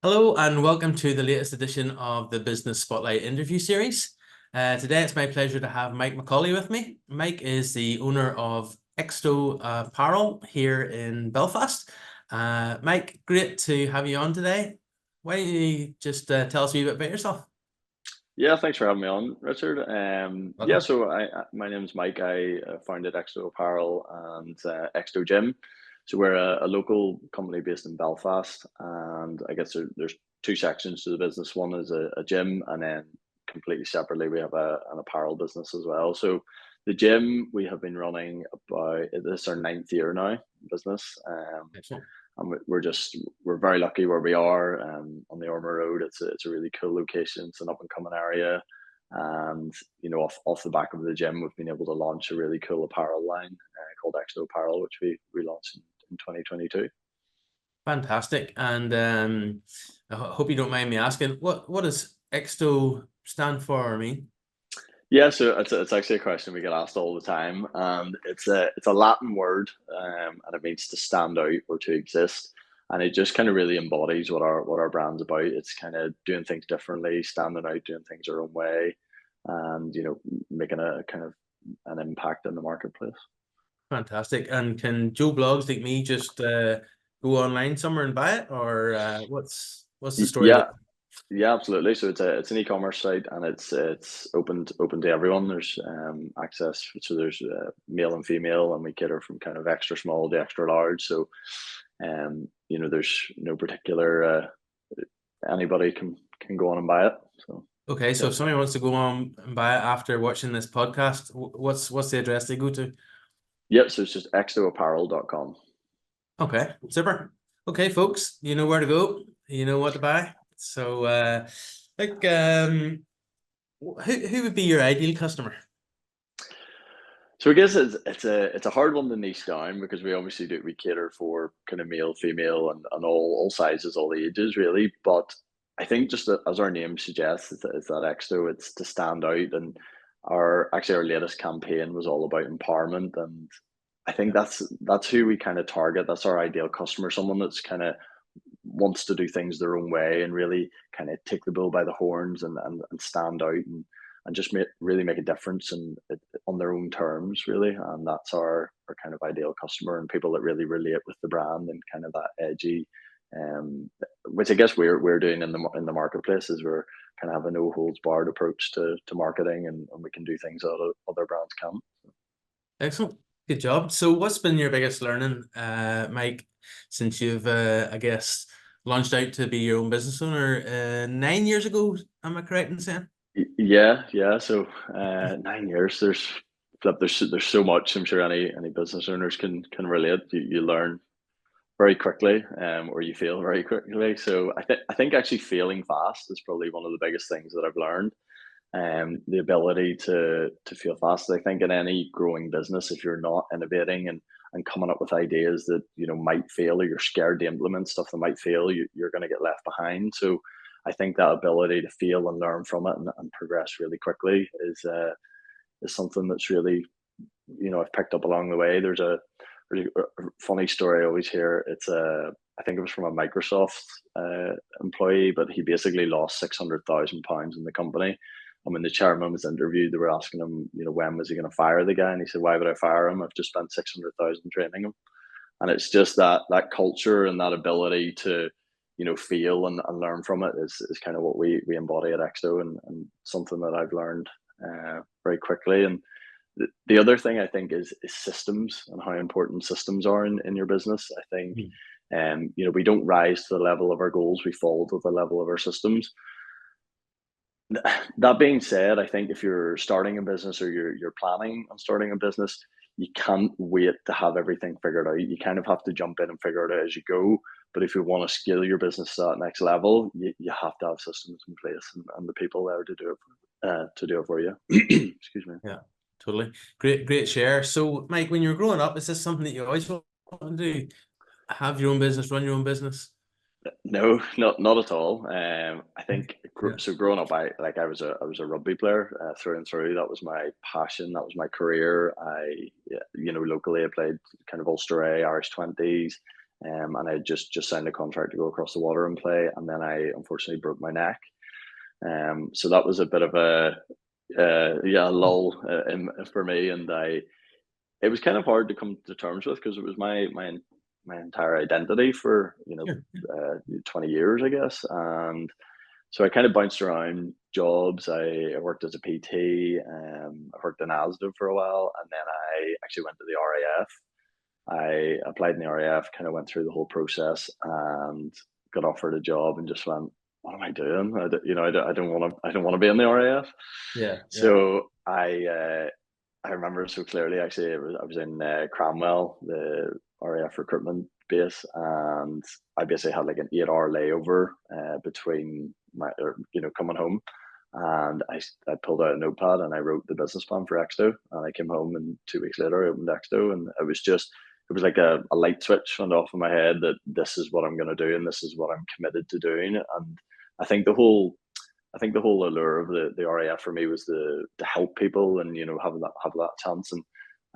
Hello and welcome to the latest edition of the Business Spotlight interview series. Today it's my pleasure to have Mike McAuley with me. Mike is the owner of Exsto Apparel here in Belfast. Mike, great to have you on today. Why don't you just tell us a wee bit about yourself? Yeah, thanks for having me on, Richard. Yeah, Welcome. so my name's Mike. I founded Exto Apparel and Exto Gym. So we're a local company based in Belfast, and I guess there's two sections to the business. One is a gym, and then completely separately we have an apparel business as well. So the gym we have been running about this is our ninth year now business. Excellent. And we're very lucky where we are on the Ormer Road. It's a really cool location. It's an up and coming area, and off the back of the gym, we've been able to launch a really cool apparel line called Exto Apparel, which we launched in 2022. Fantastic. And I hope you don't mind me asking, what does Exto stand for, I mean? Yeah, so it's actually a question we get asked all the time, and it's a Latin word, and it means to stand out or to exist, and it just kind of really embodies what our brand's about. It's kind of doing things differently, standing out, doing things our own way, and making a kind of an impact in the marketplace. Fantastic. And can Joe Blogs like me just go online somewhere and buy it, or what's the story Yeah, there? yeah, absolutely. So it's an e-commerce site, and it's open to everyone. There's access, so there's male and female, and we cater from kind of extra small to extra large. So there's no particular anybody can go on and buy it. So Okay, so yeah, if somebody wants to go on and buy it after watching this podcast, what's the address they go to? yep. So it's just extoapparel.com. Okay, super. Okay, folks, you know where to go. You know what to buy. So, like, who would be your ideal customer? So I guess it's a hard one to niche down because we obviously we cater for kind of male, female, and all sizes, all ages really. But I think just as our name suggests, it's that Exto. It's to stand out, and our latest campaign was all about empowerment, and I think Yeah. that's who we kind of target. That's our ideal customer, someone that's kind of wants to do things their own way and really kind of take the bull by the horns and stand out and just really make a difference and on their own terms really, and that's our kind of ideal customer and people that really relate with the brand and kind of that edgy, um which I guess we're doing in the marketplace is we're kind of have a no holds barred approach to marketing, and we can do things that other brands can't. Excellent. Good job. So what's been your biggest learning, Mike, since you've, I guess, launched out to be your own business owner 9 years ago? Am I correct in saying? Yeah. So 9 years. There's so much. I'm sure any business owners can relate. You learn very quickly, or you fail very quickly. So I think actually failing fast is probably one of the biggest things that I've learned. The ability to fail fast. I think in any growing business, if you're not innovating and coming up with ideas that might fail, or you're scared to implement stuff that might fail, you're going to get left behind. So I think that ability to fail and learn from it and progress really quickly is something that's really I've picked up along the way. There's a really funny story I always hear. I think it was from a Microsoft employee, but he basically lost £600,000 in the company. And when the chairman was interviewed, they were asking him, when was he going to fire the guy? And he said, "Why would I fire him? I've just spent 600,000 training him." And it's just that culture and that ability to feel and learn from it is kind of what we embody at Exto, and something that I've learned very quickly. And the other thing I think is systems and how important systems are in your business. I think Mhm. we don't rise to the level of our goals, we fall to the level of our systems. That being said, I think if you're starting a business or you're planning on starting a business, you can't wait to have everything figured out. You kind of have to jump in and figure it out as you go. But if you want to scale your business to that next level, you have to have systems in place and the people there to do it for you. Excuse me. Yeah, totally. Great share. So, Mike, when you were growing up, is this something that you always wanted to do? Have your own business, run your own business? No, not at all. I think Yeah. so. Growing up, I was a rugby player through and through. That was my passion. That was my career. Locally I played kind of Ulster A, Irish 20s. and I just signed a contract to go across the water and play, and then I unfortunately broke my neck. So that was a bit of a yeah, lull for me, and it was kind of hard to come to terms with because it was my entire identity for Sure. 20 years, I guess. And so I kind of bounced around jobs. I worked as a PT. I worked in ASDA for a while, and then I actually went to the RAF. I applied in the RAF, kind of went through the whole process, and got offered a job, and just went, "What am I doing? I don't want to. I don't want to be in the RAF." Yeah, yeah. So I remember so clearly. Actually, I was in Cranwell, the RAF recruitment base, and I basically had like an 8 hour layover between coming home, and I pulled out a notepad and I wrote the business plan for Exto, and I came home, and 2 weeks later I opened Exto, and it was like a light switch went off in my head that this is what I'm going to do and this is what I'm committed to doing. And I think the whole I think the whole allure of the RAF for me was to help people, and have that chance. And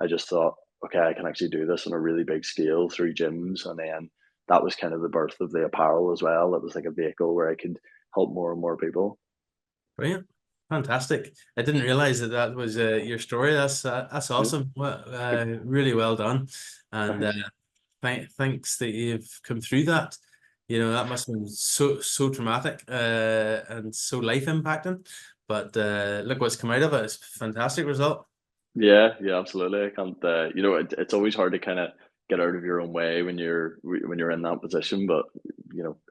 I just thought, okay, I can actually do this on a really big scale through gyms. And then that was kind of the birth of the apparel as well. It was like a vehicle where I could help more and more people. Brilliant. Fantastic. I didn't realize that that was your story. That's Yeah, awesome. Well, really well done. And thanks. thanks that you've come through that. That must have been so traumatic and so life impacting. But look what's come out of it. It's a fantastic result. Yeah, yeah, absolutely. I can't. It's always hard to kind of get out of your own way when you're in that position. But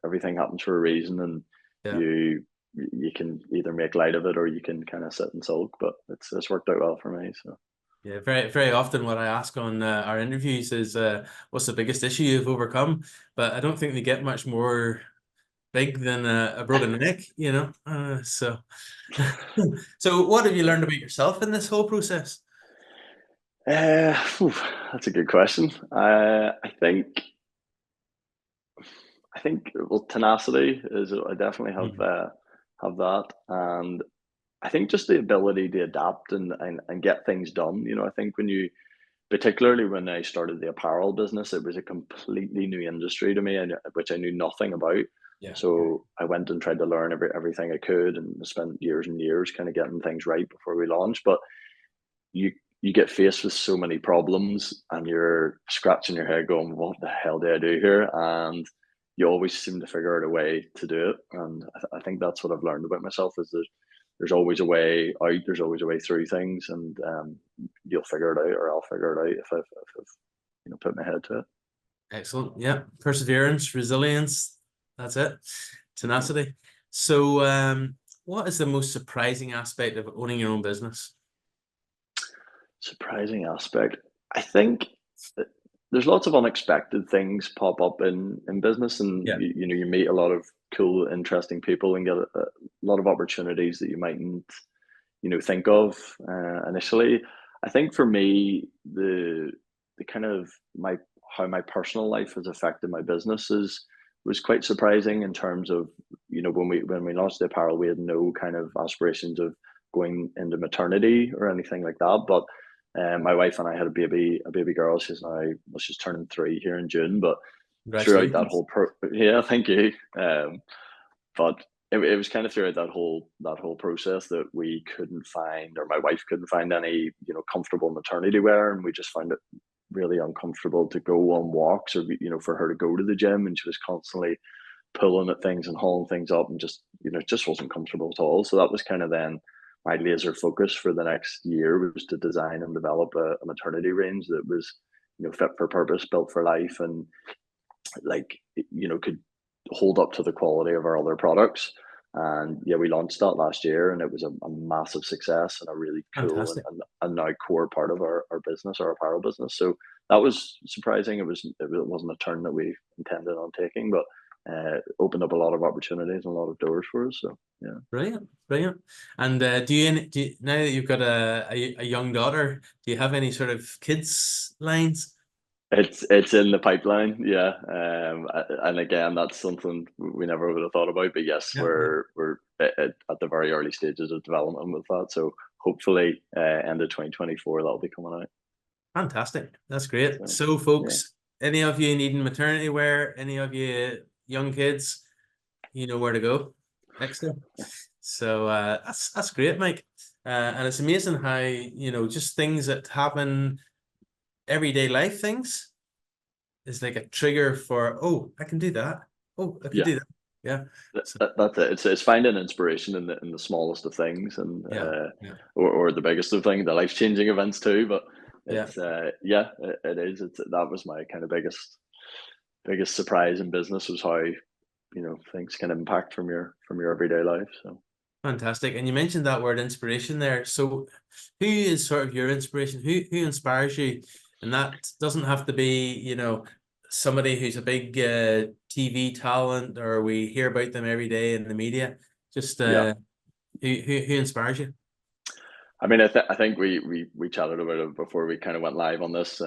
everything happens for a reason, and Yeah. you you can either make light of it or you can kind of sit and sulk. But it's worked out well for me. So Yeah, very, very often what I ask on our interviews is what's the biggest issue you've overcome? But I don't think they get much more big than a broken neck. So, so what have you learned about yourself in this whole process? Phew, that's a good question. I think well, tenacity is. I definitely Mhm. have that, and I think just the ability to adapt and get things done. I think particularly when I started the apparel business, it was a completely new industry to me, and which I knew nothing about. Yeah. So I went and tried to learn everything I could, and spent years and years kind of getting things right before we launched. But you you get faced with so many problems, and you're scratching your head, going, "What the hell do I do here?" And you always seem to figure out a way to do it. And I think that's what I've learned about myself is that there's always a way out. There's always a way through things, and you'll figure it out, or I'll figure it out if I've put my head to it. Excellent. Yeah. Perseverance, resilience. That's it. Tenacity. So, what is the most surprising aspect of owning your own business? Surprising aspect. I think that there's lots of unexpected things pop up in business, and Yeah. you meet a lot of cool, interesting people, and get a lot of opportunities that you mightn't think of initially. I think for me, the kind of my how my personal life has affected my businesses was quite surprising in terms of when we launched the apparel, we had no kind of aspirations of going into maternity or anything like that. But my wife and I had a baby girl. She's turning 3 here in June. But throughout that Congratulations. whole yeah, thank you. But it was kind of throughout that whole process that we couldn't find, or my wife couldn't find any comfortable maternity wear, and we just found it really uncomfortable to go on walks, or for her to go to the gym, and she was constantly pulling at things and hauling things up, and just it just wasn't comfortable at all. So that was kind of then my laser focus for the next year, was to design and develop a maternity range that was fit for purpose, built for life, and like could hold up to the quality of our other products. And yeah, we launched that last year, and it was a massive success, and a really cool Fantastic. and now core part of our business, our apparel business. So that was surprising. It wasn't a turn that we intended on taking, but opened up a lot of opportunities and a lot of doors for us. So yeah. Brilliant. Brilliant. And now that you've got a young daughter, do you have any sort of kids lines? It's in the pipeline, yeah. And again, that's something we never would have thought about. But yes, Yeah. we're at the very early stages of development with that. So hopefully, end of 2024, that'll be coming out. Fantastic. That's great. So So, yeah, folks, any of you needing maternity wear, any of you young kids, you know where to go. Exto. So that's great, Mike. And it's amazing how, just things that happen, everyday life things, is like a trigger for, oh, I can do that. Oh, I could Yeah, do that. Yeah. So that's it. It's finding inspiration in the smallest of things, and yeah, yeah, or the biggest of things, the life changing events too. But yeah. it's yeah, it is. It's that was my kind of biggest surprise in business, was how things can impact from your everyday life. So Fantastic. And you mentioned that word inspiration there. So who is sort of your inspiration? Who inspires you? And that doesn't have to be, somebody who's a big TV talent, or we hear about them every day in the media. Just yeah, who inspires you? I mean, I think we chatted about it before we kind of went live on this.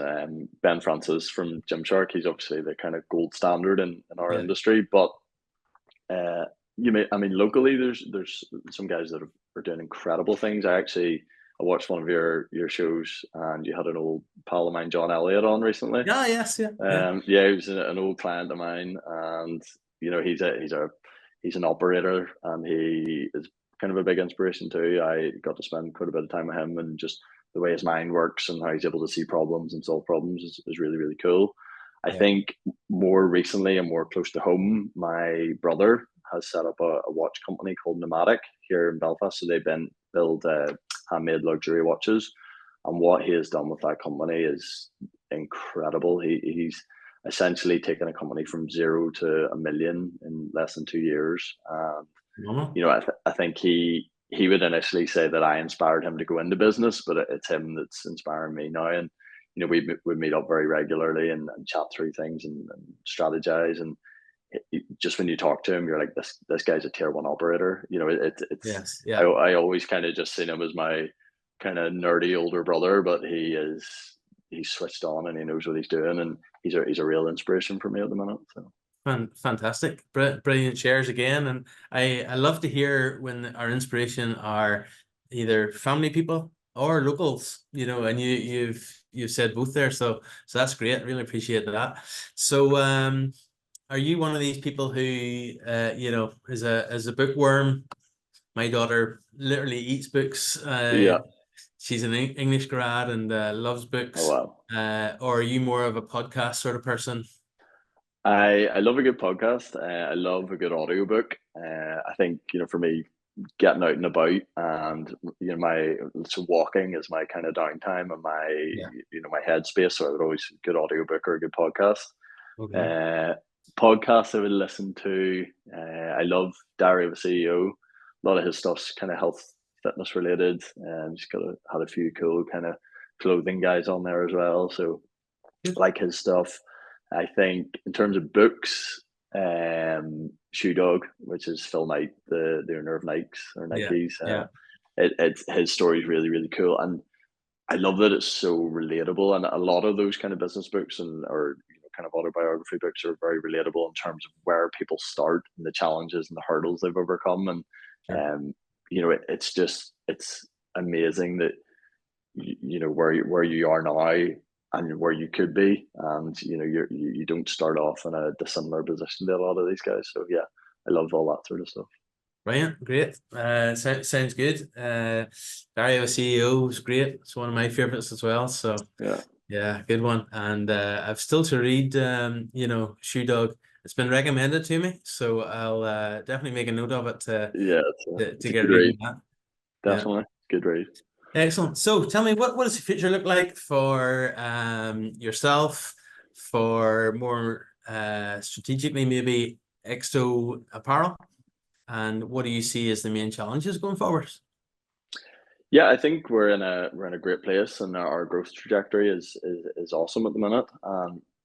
Ben Francis from Gymshark, he's obviously the kind of gold standard in our Yeah. industry. But uh, I mean, locally, there's some guys that are doing incredible things. I watched one of your shows, and you had an old pal of mine, John Elliott, on recently. Yeah, yes, yeah, yeah. Yeah, he was an old client of mine, and he's an operator, and he is kind of a big inspiration too. I got to spend quite a bit of time with him, and just the way his mind works and how he's able to see problems and solve problems is really, really cool. I Yeah. think more recently and more close to home, my brother has set up a watch company called Nomadic here in Belfast. So they build handmade luxury watches, and what he has done with that company is incredible. He's essentially taken a company from zero to 1 million in less than 2 years. And Mama. I think he would initially say that I inspired him to go into business, but it's him that's inspiring me now. And we meet up very regularly, and chat through things, and strategize. And just when you talk to him, you're like, this guy's a tier one operator. It's Yes, I yeah. I always kind of just seen him as my kind of nerdy older brother, but he's switched on, and he knows what he's doing, and he's a real inspiration for me at the minute. So Fantastic. Brilliant shares again. And I love to hear when our inspiration are either family people or locals, and you've said both there. So that's great. Really appreciate that. So are you one of these people who is a bookworm? My daughter literally eats books. yeah, She's an English grad and loves oh books. wow. Or are you more of a podcast sort of person? I love a good podcast. I love a good audiobook. I think for me, getting out and about, and my so walking is my kind of downtime, and my Yeah. my headspace. So I would always good audiobook or a good podcast. Okay. Uh, Podcasts I would listen to. I love Diary of a CEO. A lot of his stuff's kind of health, fitness related. He's had a few cool kind of clothing guys on there as well. So Good. I like his stuff. I think in terms of books, Shoe Dog, which is Phil Knight, the owner of Yeah. Nikes. Yeah. It's his story is really, really cool, and I love that it's so relatable. And a lot of those kind of business books or kind of autobiography books are very relatable in terms of where people start and the challenges and the hurdles they've overcome. And Sure. it's amazing that where you are now and where you could be, and you don't start off in a dissimilar position to a lot of these guys. So yeah, I love all that sort of stuff. Brilliant. Great. Sounds good. Dario CEO is great. It's one of my favorites as well. So Yeah, yeah, good one. And I've still to read Shoe Dog. It's been recommended to me, so I'll definitely make a note of it to yeah, to it's a get good read, reading that. Yeah. definitely good read. Excellent. So tell me, what does the future look like for yourself, for more strategically maybe Exto Apparel, and what do you see as the main challenges going forward? Yeah, I think we're in a great place, and our growth trajectory is awesome at the minute.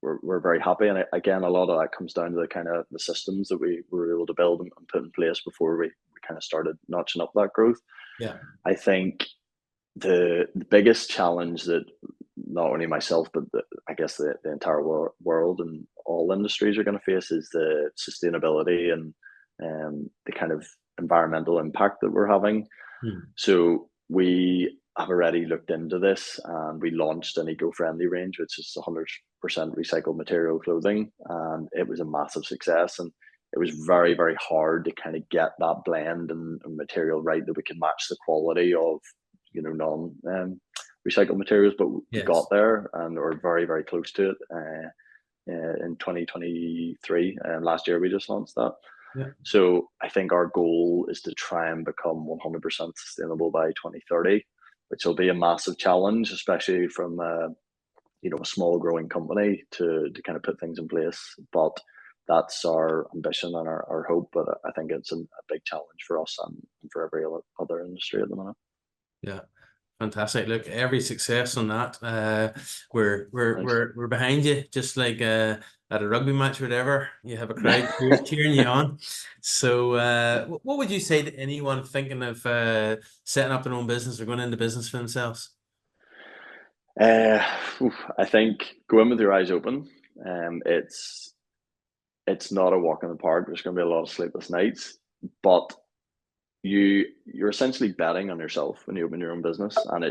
We're very happy, and again, a lot of that comes down to the kind of the systems that we were able to build and put in place before we kind of started notching up that growth. Yeah. I think the biggest challenge that not only myself, but I guess the entire world and all industries are going to face is the sustainability and the kind of environmental impact that we're having. Hmm. So we have already looked into this, and we launched an eco-friendly range, which is 100% recycled material clothing, and it was a massive success. And it was very, very hard to kind of get that blend and material right that we could match the quality of, non recycled materials, but we got Yes. there, and we're very, very close to it. In 2023, and last year we just launched that. Yeah. So I think our goal is to try and become 100% sustainable by 2030, which will be a massive challenge, especially from a small growing company to kind of put things in place. But that's our ambition and our hope. But I think it's a big challenge for us and for every other industry at the minute. Yeah. Fantastic. Look, every success on that. We're Thanks. we're behind you, just like at a rugby match or whatever. You have a crowd cheering you on. So what would you say to anyone thinking of setting up their own business or going into business for themselves? Uh, I think go in with your eyes open. It's not a walk in the park. There's going to be a lot of sleepless nights, but you're essentially betting on yourself when you open your own business, and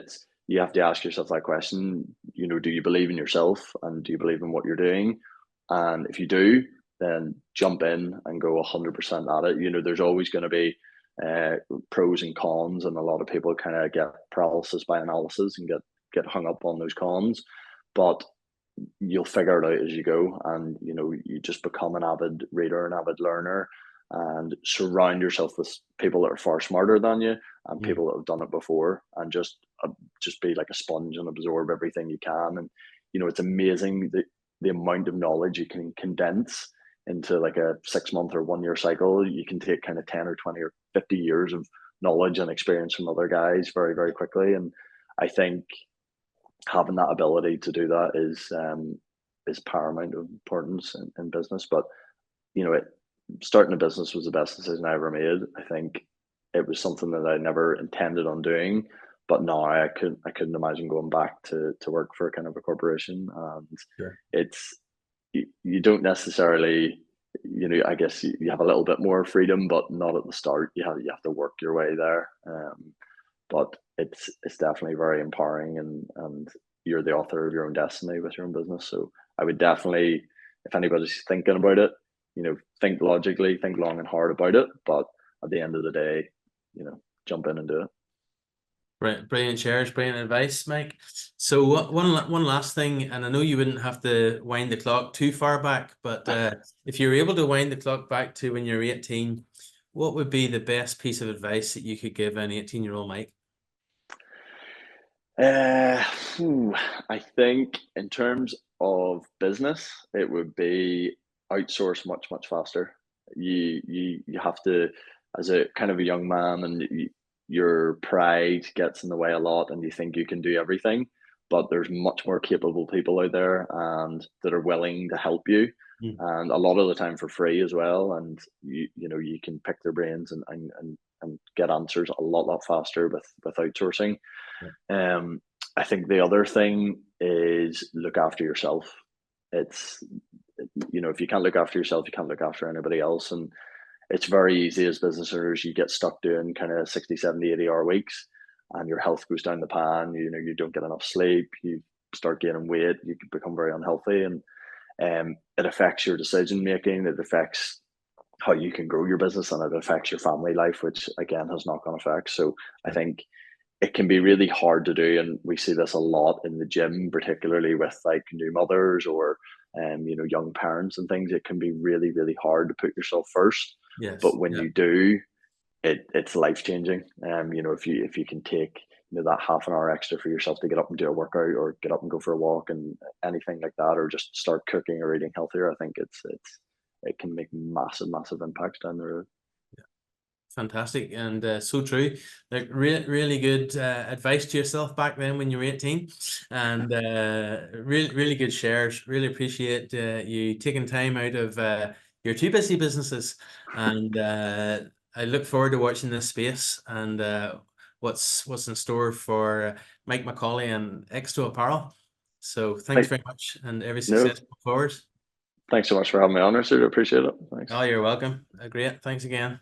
you have to ask yourself that question. Do you believe in yourself, and do you believe in what you're doing? And if you do, then jump in and go 100% at it. There's always going to be pros and cons, and a lot of people kind of get paralysis by analysis and get hung up on those cons, but you'll figure it out as you go. And you just become an avid reader, an avid learner, and surround yourself with people that are far smarter than you and people that have done it before, and just be like a sponge and absorb everything you can. And it's amazing the amount of knowledge you can condense into like a 6 month or 1 year cycle. You can take kind of 10 or 20 or 50 years of knowledge and experience from other guys very, very quickly. And I think having that ability to do that is paramount of importance in business. But starting a business was the best decision I ever made. I think it was something that I never intended on doing, but now I couldn't imagine going back to work for kind of a corporation. And Sure. it's you don't necessarily, I guess you have a little bit more freedom, but not at the start. You have to work your way there. But it's definitely very empowering, and you're the author of your own destiny with your own business. So I would definitely, if anybody's thinking about it, think logically, think long and hard about it. But at the end of the day, jump in and do it. Right, brilliant shares, brilliant advice, Mike. So one last thing, and I know you wouldn't have to wind the clock too far back, but if you're able to wind the clock back to when you're 18, what would be the best piece of advice that you could give an 18-year-old Mike? Uh, I think in terms of business, it would be outsource much faster. You have to, as a kind of a young man, and your pride gets in the way a lot, and you think you can do everything. But there's much more capable people out there, and that are willing to help you, and a lot of the time for free as well. And you can pick their brains and get answers a lot faster with outsourcing. I think the other thing is look after yourself. It's, if you can't look after yourself, you can't look after anybody else. And it's very easy as business owners, you get stuck doing kind of 60, 70, 80-hour weeks, and your health goes down the pan. You don't get enough sleep, you start gaining weight, you can become very unhealthy. And it affects your decision making, it affects how you can grow your business, and it affects your family life, which again has knock-on effects. So I think it can be really hard to do, and we see this a lot in the gym, particularly with like new mothers or young parents and things. It can be really, really hard to put yourself first. Yes. But when you do, it's life changing. If you can take that half an hour extra for yourself to get up and do a workout, or get up and go for a walk, and anything like that, or just start cooking or eating healthier, I think it can make massive impacts down the road. Fantastic, and so true. Like really good advice to yourself back then when you were 18, and really good shares. Really appreciate you taking time out of your two busy businesses, and I look forward to watching this space and what's in store for Mike McAuley and Exsto Apparel. So thanks very much, and every success going forward. Thanks so much for having me on, Richard. I appreciate it. Thanks. Oh, you're welcome. Great. Thanks again.